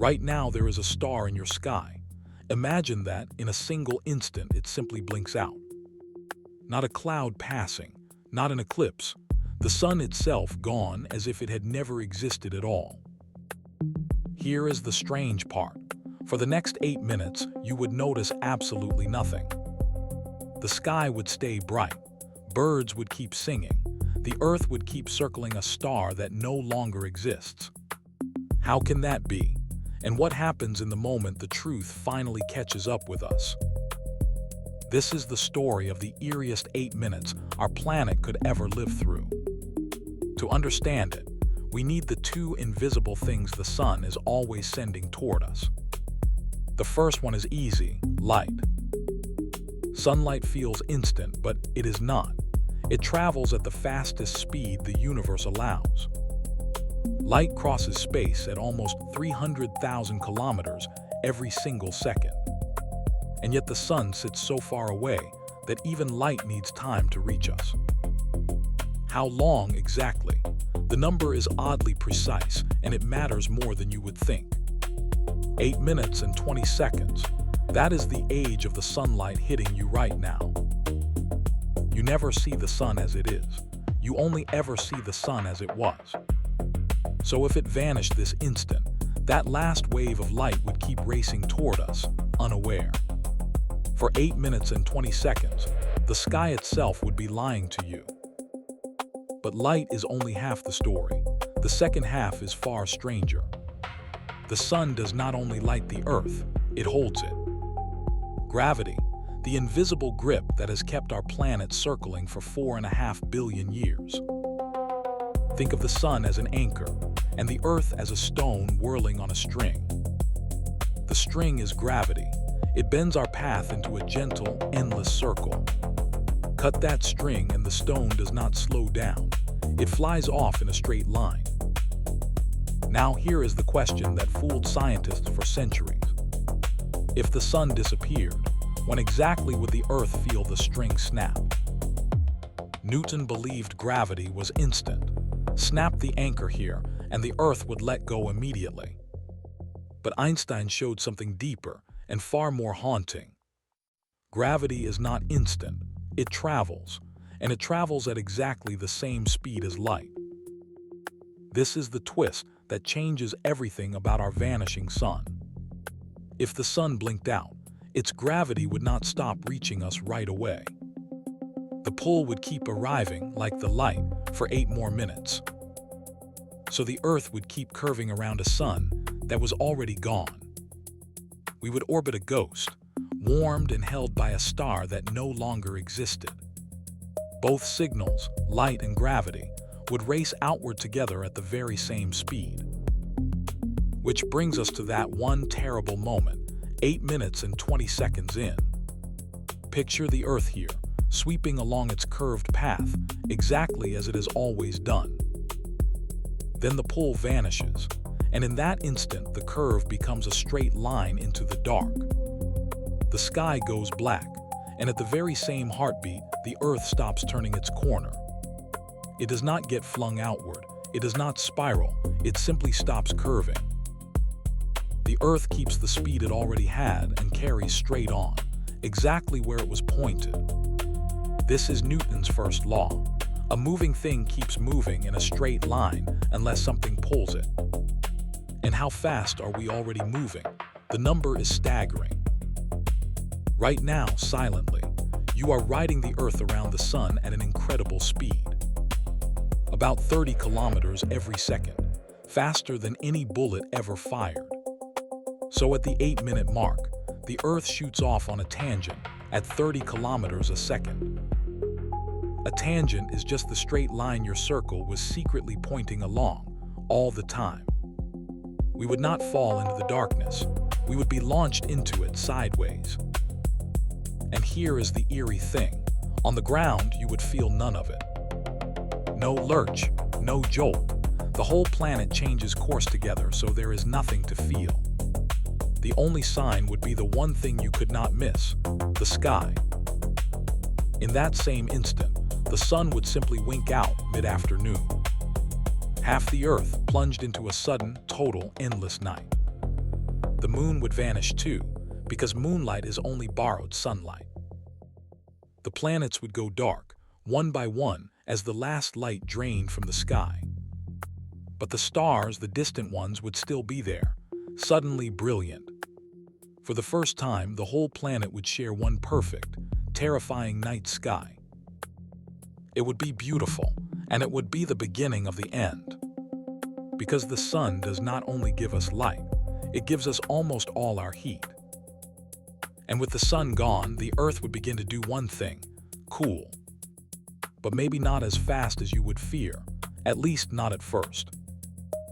Right now there is a star in your sky. Imagine that in a single instant it simply blinks out. Not a cloud passing, not an eclipse. The sun itself gone as if it had never existed at all. Here is the strange part. For the next 8 minutes, you would notice absolutely nothing. The sky would stay bright. Birds would keep singing. The earth would keep circling a star that no longer exists. How can that be? And what happens in the moment the truth finally catches up with us? This is the story of the eeriest 8 minutes our planet could ever live through. To understand it, we need the two invisible things the sun is always sending toward us. The first one is easy, light. Sunlight feels instant, but it is not. It travels at the fastest speed the universe allows. Light crosses space at almost 300,000 kilometers every single second. And yet the sun sits so far away that even light needs time to reach us. How long exactly? The number is oddly precise, and it matters more than you would think. 8 minutes and 20 seconds. That is the age of the sunlight hitting you right now. You never see the sun as it is. You only ever see the sun as it was. So if it vanished this instant, that last wave of light would keep racing toward us, unaware. For 8 minutes and 20 seconds, the sky itself would be lying to you. But light is only half the story. The second half is far stranger. The sun does not only light the earth, it holds it. Gravity, the invisible grip that has kept our planet circling for 4.5 billion years. Think of the sun as an anchor, and the earth as a stone whirling on a string. The string is gravity. It bends our path into a gentle, endless circle. Cut that string and the stone does not slow down. It flies off in a straight line. Now here is the question that fooled scientists for centuries. If the sun disappeared, when exactly would the earth feel the string snap? Newton believed gravity was instant. Snap the anchor here, and the earth would let go immediately. But Einstein showed something deeper and far more haunting. Gravity is not instant. It travels, and it travels at exactly the same speed as light. This is the twist that changes everything about our vanishing sun. If the sun blinked out, its gravity would not stop reaching us right away. The pull would keep arriving, like the light, for 8 more minutes. So the Earth would keep curving around a sun that was already gone. We would orbit a ghost, warmed and held by a star that no longer existed. Both signals, light and gravity, would race outward together at the very same speed. Which brings us to that one terrible moment, 8 minutes and 20 seconds in. Picture the Earth here, sweeping along its curved path, exactly as it has always done. Then the pull vanishes, and in that instant the curve becomes a straight line into the dark. The sky goes black, and at the very same heartbeat, the Earth stops turning its corner. It does not get flung outward, it does not spiral, it simply stops curving. The Earth keeps the speed it already had and carries straight on, exactly where it was pointed. This is Newton's first law. A moving thing keeps moving in a straight line unless something pulls it. And how fast are we already moving? The number is staggering. Right now, silently, you are riding the Earth around the sun at an incredible speed. About 30 kilometers every second, faster than any bullet ever fired. So at the 8-minute mark, the Earth shoots off on a tangent at 30 kilometers a second. A tangent is just the straight line your circle was secretly pointing along, all the time. We would not fall into the darkness. We would be launched into it sideways. And here is the eerie thing. On the ground, you would feel none of it. No lurch, no jolt. The whole planet changes course together, so there is nothing to feel. The only sign would be the one thing you could not miss, the sky. In that same instant, the sun would simply wink out mid-afternoon. Half the Earth plunged into a sudden, total, endless night. The moon would vanish too, because moonlight is only borrowed sunlight. The planets would go dark, one by one, as the last light drained from the sky. But the stars, the distant ones, would still be there, suddenly brilliant. For the first time, the whole planet would share one perfect, terrifying night sky. It would be beautiful, and it would be the beginning of the end. Because the sun does not only give us light, it gives us almost all our heat. And with the sun gone, the earth would begin to do one thing: cool. But maybe not as fast as you would fear, at least not at first.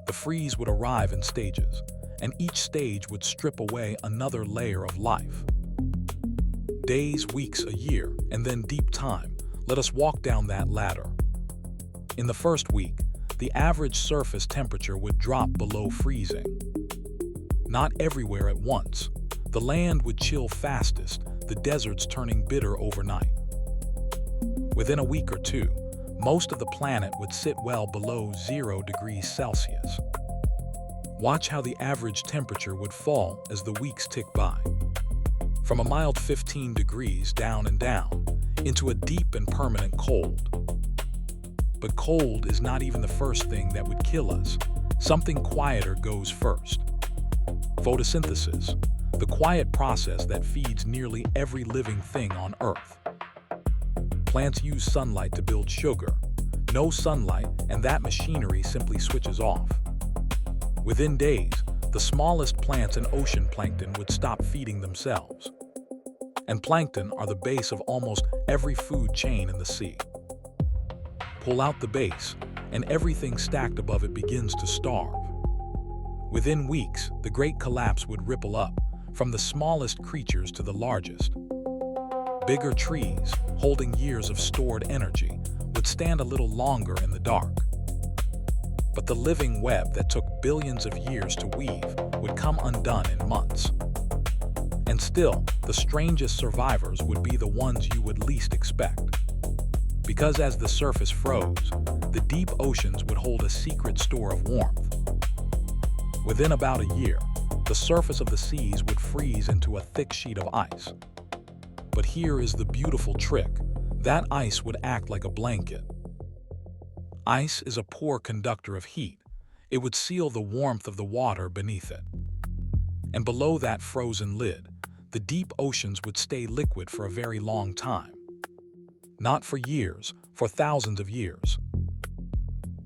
The freeze would arrive in stages, and each stage would strip away another layer of life. Days, weeks, a year, and then deep time. Let us walk down that ladder. In the first week, the average surface temperature would drop below freezing. Not everywhere at once. The land would chill fastest, the deserts turning bitter overnight. Within a week or two, most of the planet would sit well below 0 degrees Celsius. Watch how the average temperature would fall as the weeks tick by. From a mild 15 degrees down and down, into a deep and permanent cold. But cold is not even the first thing that would kill us. Something quieter goes first. Photosynthesis, the quiet process that feeds nearly every living thing on Earth. Plants use sunlight to build sugar. No sunlight, and that machinery simply switches off. Within days, the smallest plants and ocean plankton would stop feeding themselves. And plankton are the base of almost every food chain in the sea. Pull out the base, and everything stacked above it begins to starve. Within weeks, the great collapse would ripple up, from the smallest creatures to the largest. Bigger trees, holding years of stored energy, would stand a little longer in the dark. But the living web that took billions of years to weave would come undone in months. And still, the strangest survivors would be the ones you would least expect. Because as the surface froze, the deep oceans would hold a secret store of warmth. Within about a year, the surface of the seas would freeze into a thick sheet of ice. But here is the beautiful trick: that ice would act like a blanket. Ice is a poor conductor of heat. It would seal the warmth of the water beneath it. And below that frozen lid, the deep oceans would stay liquid for a very long time. Not for years, for thousands of years.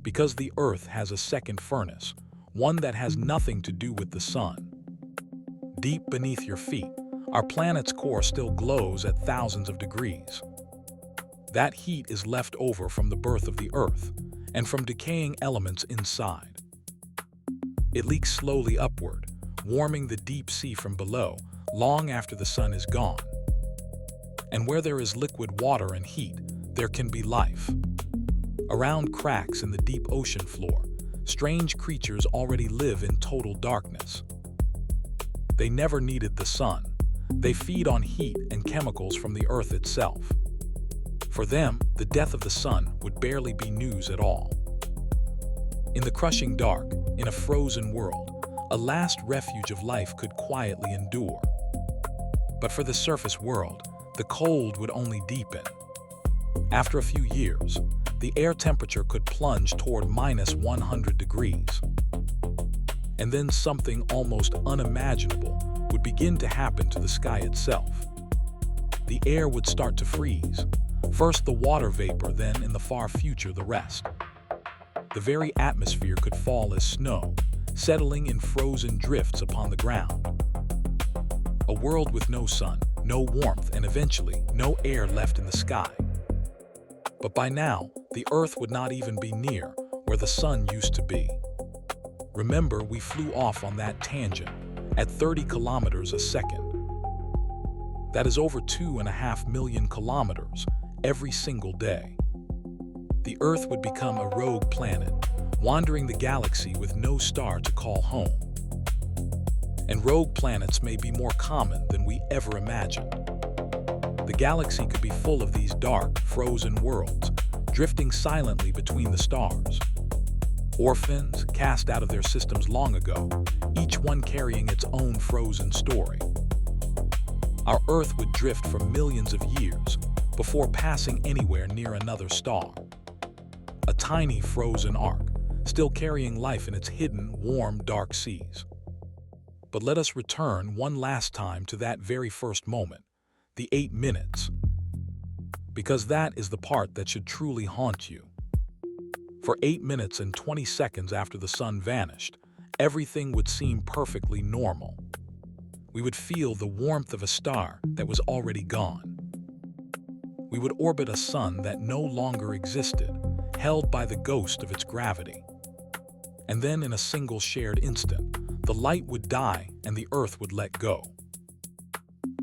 Because the Earth has a second furnace, one that has nothing to do with the sun. Deep beneath your feet, our planet's core still glows at thousands of degrees. That heat is left over from the birth of the Earth and from decaying elements inside. It leaks slowly upward, warming the deep sea from below long after the sun is gone. And where there is liquid water and heat, there can be life. Around cracks in the deep ocean floor, strange creatures already live in total darkness. They never needed the sun. They feed on heat and chemicals from the Earth itself. For them, the death of the sun would barely be news at all. In the crushing dark, in a frozen world, a last refuge of life could quietly endure. But for the surface world, the cold would only deepen. After a few years, the air temperature could plunge toward -100 degrees. And then something almost unimaginable would begin to happen to the sky itself. The air would start to freeze. First the water vapor, then in the far future the rest. The very atmosphere could fall as snow, settling in frozen drifts upon the ground. A world with no sun, no warmth, and eventually no air left in the sky. But by now, the Earth would not even be near where the sun used to be. Remember, we flew off on that tangent at 30 kilometers a second. That is over 2.5 million kilometers every single day. The Earth would become a rogue planet, wandering the galaxy with no star to call home. And rogue planets may be more common than we ever imagined. The galaxy could be full of these dark, frozen worlds, drifting silently between the stars. Orphans cast out of their systems long ago, each one carrying its own frozen story. Our Earth would drift for millions of years before passing anywhere near another star. A tiny frozen ark, still carrying life in its hidden, warm, dark seas. But let us return one last time to that very first moment, the 8 minutes. Because that is the part that should truly haunt you. For 8 minutes and 20 seconds after the sun vanished, everything would seem perfectly normal. We would feel the warmth of a star that was already gone. We would orbit a sun that no longer existed, held by the ghost of its gravity. And then in a single shared instant, the light would die and the Earth would let go.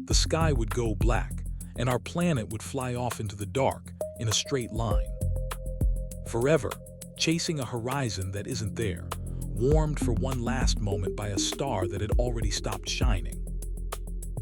The sky would go black, and our planet would fly off into the dark in a straight line. Forever, chasing a horizon that isn't there, warmed for one last moment by a star that had already stopped shining.